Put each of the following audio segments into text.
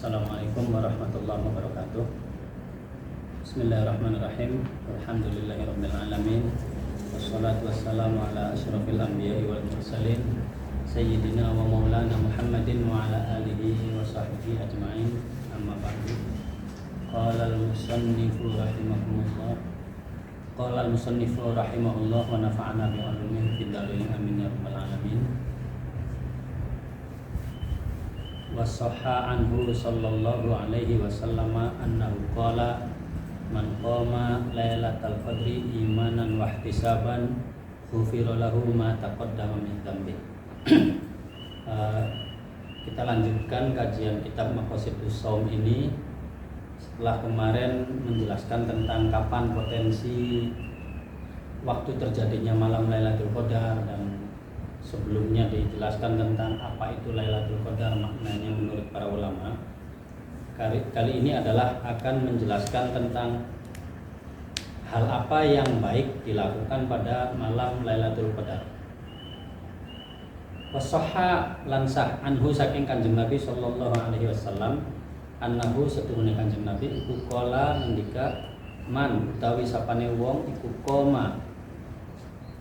Assalamualaikum warahmatullahi wabarakatuh. Bismillahirrahmanirrahim. Alhamdulillahirabbil alamin. Wassalatu wassalamu ala asyrafil anbiya'i wal mursalin sayyidina wa maulana Muhammadin wa ala alihi wa sahbihi ajma'in. Amma ba'du. Qala al-musannifu rahimahullah. Qala al-musannifu rahimahullah wa nafa'ana bi 'ulumihi fid dharain amin ya rabbal alamin. Wasahha anhu sallallahu alaihi wasallam annahu qala man qama lailatal qadri imanan wa ihtisaban ghufira lahu ma taqaddama min dhanbi. Kita lanjutkan kajian kitab Maqasidus Shaum ini setelah kemarin menjelaskan tentang kapan potensi waktu terjadinya malam Lailatul Qadar, dan sebelumnya dijelaskan tentang apa itu Lailatul Qadar, maknanya menurut para ulama. Kali ini adalah akan menjelaskan tentang hal apa yang baik dilakukan pada malam Lailatul Qadar. Wasahha lansah anhu saking Kanjeng Nabi sallallahu alaihi wasallam annahu setuhune Kanjeng Nabi iku qala ngendika man utawi sapane wong iku koma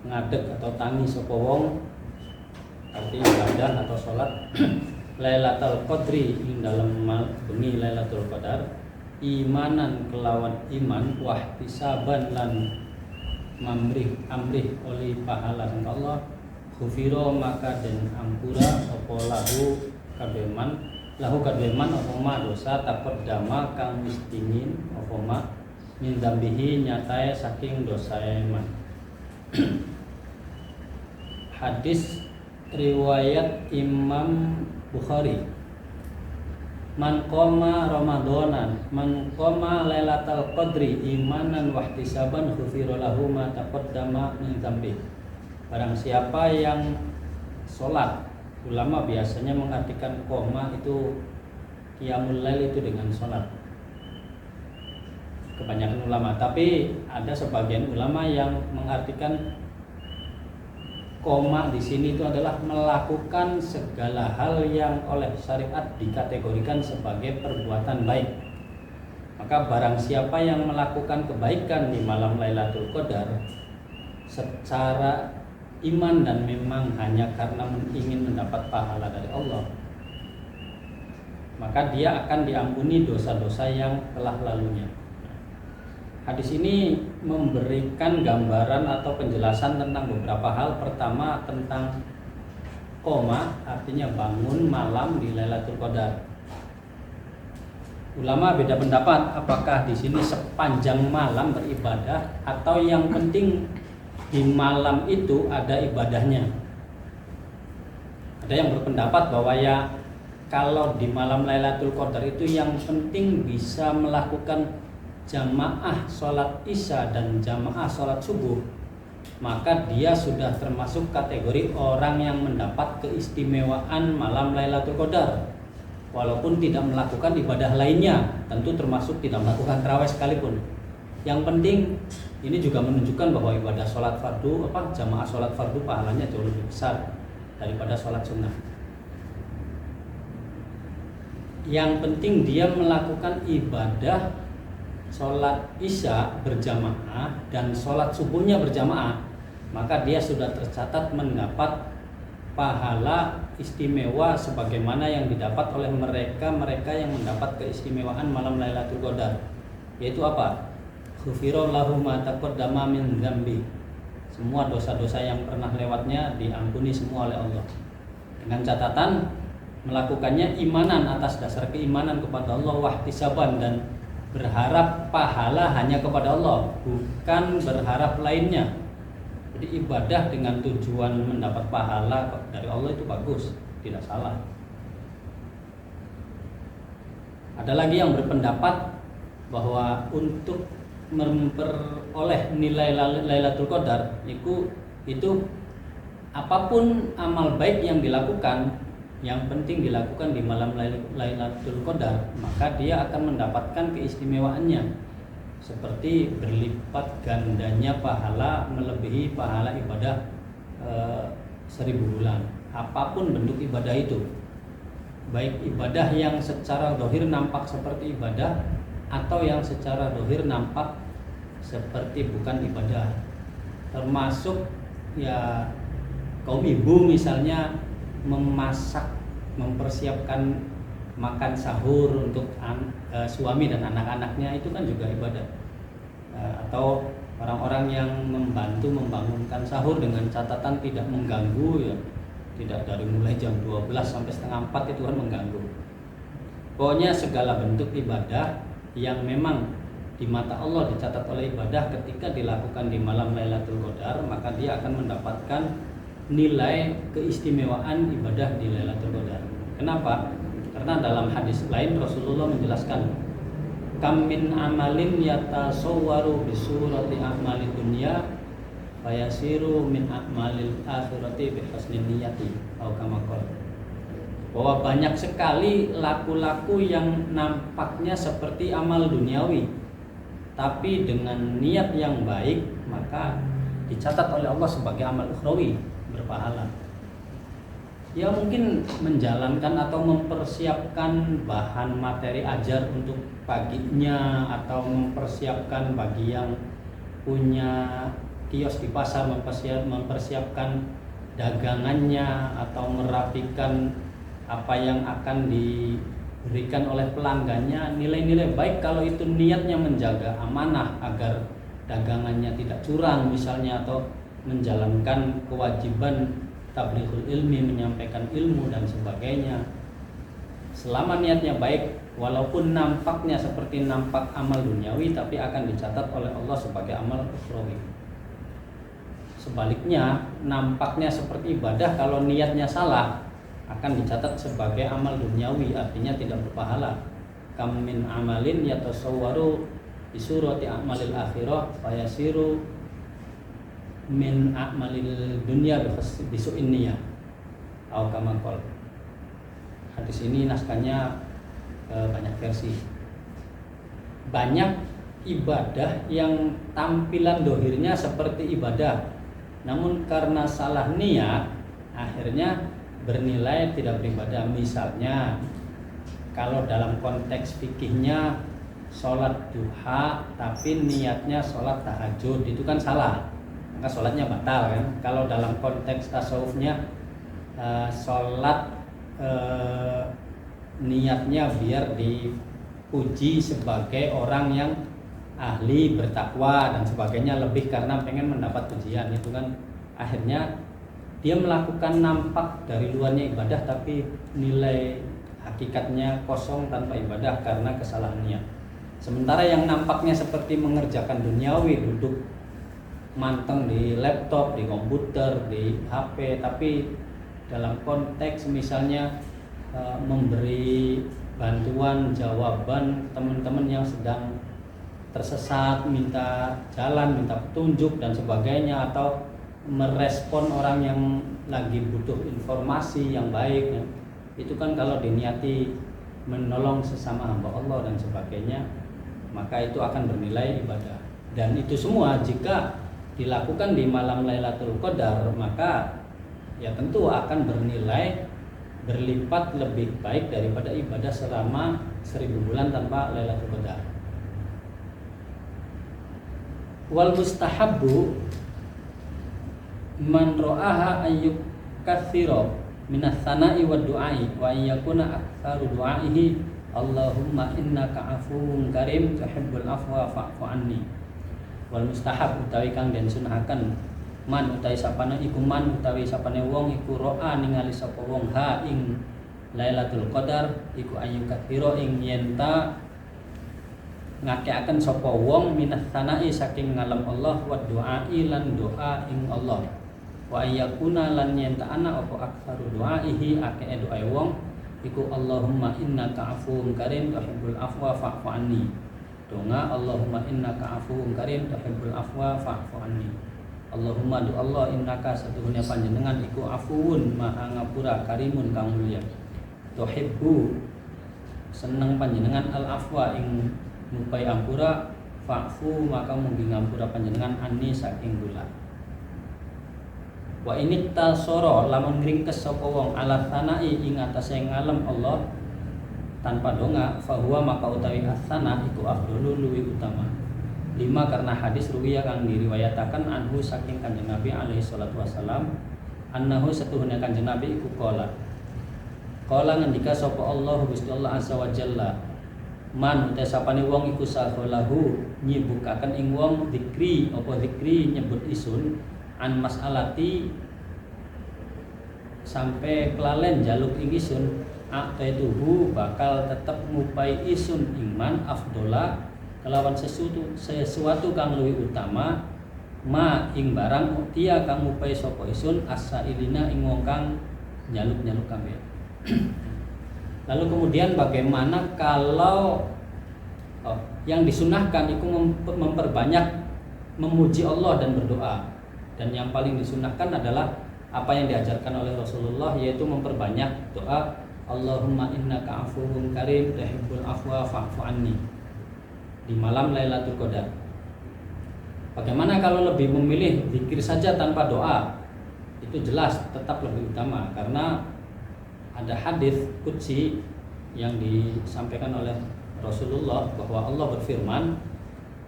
ngadeg atau tangi sapa wong, artinya ibadah atau sholat Lailatul Qadri ing dalem bengi Lailatul Qadar imanan kelawan iman wahtisaban lan amrih oleh pahala sang Allah ghufira maka den ampura apa lahu kademan apa ma dosa taqaddama kang mistingin apa ma min dzambihi nyatae saking dosa man. Hadis riwayat Imam Bukhari. Man qoma Ramadanan, man qoma Lailatul Qadri imanan wa ihtisaban ghufira lahu ma taqaddama min dzambi. Barang siapa yang sholat, ulama biasanya mengartikan qoma itu qiyamul lail itu dengan sholat. Kebanyakan ulama, tapi ada sebagian ulama yang mengartikan koma di sini itu adalah melakukan segala hal yang oleh syariat dikategorikan sebagai perbuatan baik. Maka barang siapa yang melakukan kebaikan di malam Lailatul Qadar secara iman dan memang hanya karena ingin mendapat pahala dari Allah, maka dia akan diampuni dosa-dosa yang telah lalunya. Hadis ini memberikan gambaran atau penjelasan tentang beberapa hal. Pertama, tentang koma, artinya bangun malam di Lailatul Qadar. Ulama beda pendapat apakah di sini sepanjang malam beribadah atau yang penting di malam itu ada ibadahnya. Ada yang berpendapat bahwa ya kalau di malam Lailatul Qadar itu yang penting bisa melakukan jamaah sholat isya dan jamaah sholat subuh, maka dia sudah termasuk kategori orang yang mendapat keistimewaan malam Lailatul Qadar, walaupun tidak melakukan ibadah lainnya, tentu termasuk tidak melakukan tarawih sekalipun. Yang penting ini juga menunjukkan bahwa ibadah sholat fardu jamaah sholat fardu pahalanya jauh lebih besar daripada sholat sunnah. Yang penting dia melakukan ibadah sholat isya berjamaah dan sholat subuhnya berjamaah, maka dia sudah tercatat mendapat pahala istimewa sebagaimana yang didapat oleh mereka yang mendapat keistimewaan malam Lailatul Qadar, yaitu apa? Ghufira lahu ma taqaddama min dzambi. Semua dosa-dosa yang pernah lewatnya diampuni semua oleh Allah, dengan catatan melakukannya imanan, atas dasar keimanan kepada Allah, wahtisaban, dan berharap pahala hanya kepada Allah, bukan berharap lainnya. Jadi ibadah dengan tujuan mendapat pahala dari Allah itu bagus, tidak salah. Ada lagi yang berpendapat bahwa untuk memperoleh nilai Lailatul Qadar itu apapun amal baik yang dilakukan, yang penting dilakukan di malam Lailatul Qadar, maka dia akan mendapatkan keistimewaannya seperti berlipat gandanya pahala melebihi pahala ibadah 1000 bulan, apapun bentuk ibadah itu. baik ibadah yang secara dohir nampak seperti ibadah atau yang secara dohir nampak seperti bukan ibadah. Termasuk ya kaum ibu misalnya memasak, mempersiapkan makan sahur untuk suami dan anak-anaknya, itu kan juga ibadah. Atau orang-orang yang membantu membangunkan sahur dengan catatan tidak mengganggu, ya tidak dari mulai jam 12 sampai setengah 4 itu kan mengganggu. Pokoknya segala bentuk ibadah yang memang di mata Allah dicatat oleh ibadah ketika dilakukan di malam Lailatul Qadar, maka dia akan mendapatkan nilai keistimewaan ibadah di Lailatul Qadar. Kenapa? Karena dalam hadis lain Rasulullah menjelaskan, kam min amalin yatasawwaru bi surati a'malid dunya fayasiru min a'malil akhirati bi husnin niyati atau kama qala. Bahwa banyak sekali laku-laku yang nampaknya seperti amal duniawi, tapi dengan niat yang baik maka dicatat oleh Allah sebagai amal ukhrawi, berpahala. Ya mungkin menjalankan atau mempersiapkan bahan materi ajar untuk paginya, atau mempersiapkan bagi yang punya kios di pasar mempersiapkan dagangannya, atau merapikan apa yang akan diberikan oleh pelanggannya. Nilai-nilai baik kalau itu niatnya menjaga amanah agar dagangannya tidak curang misalnya, atau menjalankan kewajiban tablighul ilmi, menyampaikan ilmu dan sebagainya. Selama niatnya baik, walaupun nampaknya seperti nampak amal duniawi, tapi akan dicatat oleh Allah sebagai amal ukhrawi. Sebaliknya, nampaknya seperti ibadah, kalau niatnya salah akan dicatat sebagai amal duniawi, artinya tidak berpahala. Kam min amalin yatasawwaru bi surati a'malil akhirah fayasiru min a'malil dunya bi su'in niyah atau kama qala. Hadis ini naskahnya banyak versi. Banyak ibadah yang tampilan dohirnya seperti ibadah, namun karena salah niat akhirnya bernilai tidak beribadah. Misalnya kalau dalam konteks fikihnya sholat duha tapi niatnya sholat tahajud, itu kan salah, maka sholatnya batal kan. Kalau dalam konteks tasawufnya sholat niatnya biar dipuji sebagai orang yang ahli bertakwa dan sebagainya, lebih karena pengen mendapat pujian, itu kan akhirnya dia melakukan nampak dari luarnya ibadah tapi nilai hakikatnya kosong tanpa ibadah karena kesalahan niat. Sementara yang nampaknya seperti mengerjakan duniawi, duduk manteng di laptop, di komputer, di HP, tapi dalam konteks misalnya memberi bantuan jawaban teman-teman yang sedang tersesat, minta jalan, minta petunjuk dan sebagainya, atau merespon orang yang lagi butuh informasi yang baik ya. Itu kan kalau diniati menolong sesama hamba Allah dan sebagainya, maka itu akan bernilai ibadah. Dan itu semua jika dilakukan di malam Lailatul Qadar, maka ya tentu akan bernilai berlipat lebih baik daripada ibadah selama 1000 bulan tanpa Lailatul Qadar. Wal mustahabbu man ra'aha ayyuk katsira minas sana'i wad du'ai wa yakuna aktsaru du'aihi Allahumma innaka afuwun karim tuhibbul afwa fa'fu anni. Wal mustahab utawi kang den sunahaken man utawi sapane iku man utawi sapane wong iku ro'a ningali sapa wong ha ing Lailatul Qadar iku ayu katsira ing yenta ngakeaken sapa wong minas sana'i saking ngalam Allah wa du'ai lan doa ing Allah wa yakuna lan yenta ana apa aktsaru du'aihi akeh doa wong iku Allahumma innaka afuwun karim tuhibbul afwa fa'fu anni. Donga Allahumma innaka afuwun karim tuhibbul afwa fa'fu anni. Allahumma du Allah innaka satuhunnya panjenengan iku afuwun maha ngapura karimun kang mulya. Tuhibbu seneng panjenengan al afwa ing nupai ampura fa'fu maka mugi ngampura panjenengan anni saking kula. Wa ini tasoro lamun ngringkes sapa wong ala tsanai ing atase ngalem Allah tanpa donga fahuwa maka utawi asana iku afdhalu luwi utama. 5 karena hadis ruwiya kang diriwayatakan anhu saking Kanjeng Nabi alaihi salatu wasalam annahu satuhuna Kanjeng Nabi iku qala ngendika sapa Allah Gusti Allah azza wa jalla man uta sapane wong iku saholahu nyibukaken ing wong zikri apa zikri nyebut isun an mas'alati sampai kelalen jaluk ing isun aqtaituhu bakal tetep ngupai isun iman afdola kelawan sesuatu kang luwih utama ma ing barang utia kang ngupai sapa isun asailina ing wong kang nyaluk-nyaluk kabeh. Lalu kemudian bagaimana kalau yang disunahkan itu memperbanyak memuji Allah dan berdoa. Dan yang paling disunahkan adalah apa yang diajarkan oleh Rasulullah, yaitu memperbanyak doa Allahumma innaka afuwun karim tuhibbul afwa fa'fu anni di malam Lailatul Qadar. Bagaimana kalau lebih memilih zikir saja tanpa doa? Itu jelas tetap lebih utama karena ada hadis qudsi yang disampaikan oleh Rasulullah bahwa Allah berfirman,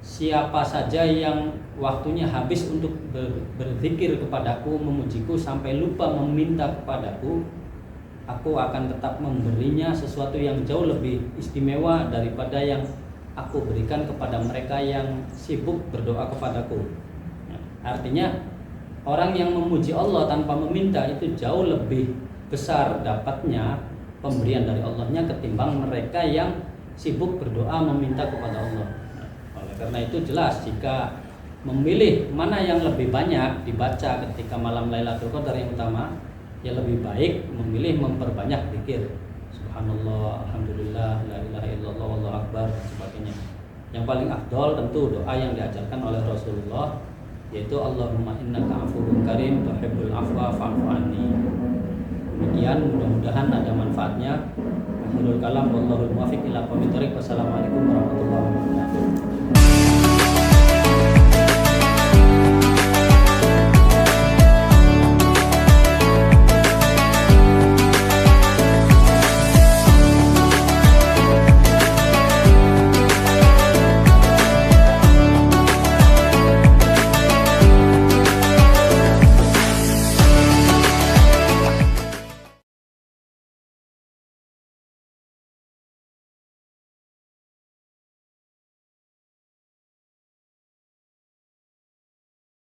siapa saja yang waktunya habis untuk berzikir kepadaku, memujiku sampai lupa meminta kepadaku, aku akan tetap memberinya sesuatu yang jauh lebih istimewa daripada yang aku berikan kepada mereka yang sibuk berdoa kepadaku. Artinya orang yang memuji Allah tanpa meminta itu jauh lebih besar dapatnya pemberian dari Allahnya ketimbang mereka yang sibuk berdoa meminta kepada Allah. Karena itu jelas jika memilih mana yang lebih banyak dibaca ketika malam Lailatul Qadar yang utama, ya lebih baik memilih memperbanyak zikir. Subhanallah, alhamdulillah, la ilaha illallah, wallahu akbar, sebagainya. Yang paling afdol tentu doa yang diajarkan oleh Rasulullah, yaitu Allahumma innaka afuwun karim tuhibbul afwa fa'fu anni. Demikian, mudah-mudahan ada manfaatnya. Akhirul kalam wallahul muwaffiq ila aqwamit thoriq. Wassalamualaikum warahmatullahi wabarakatuh.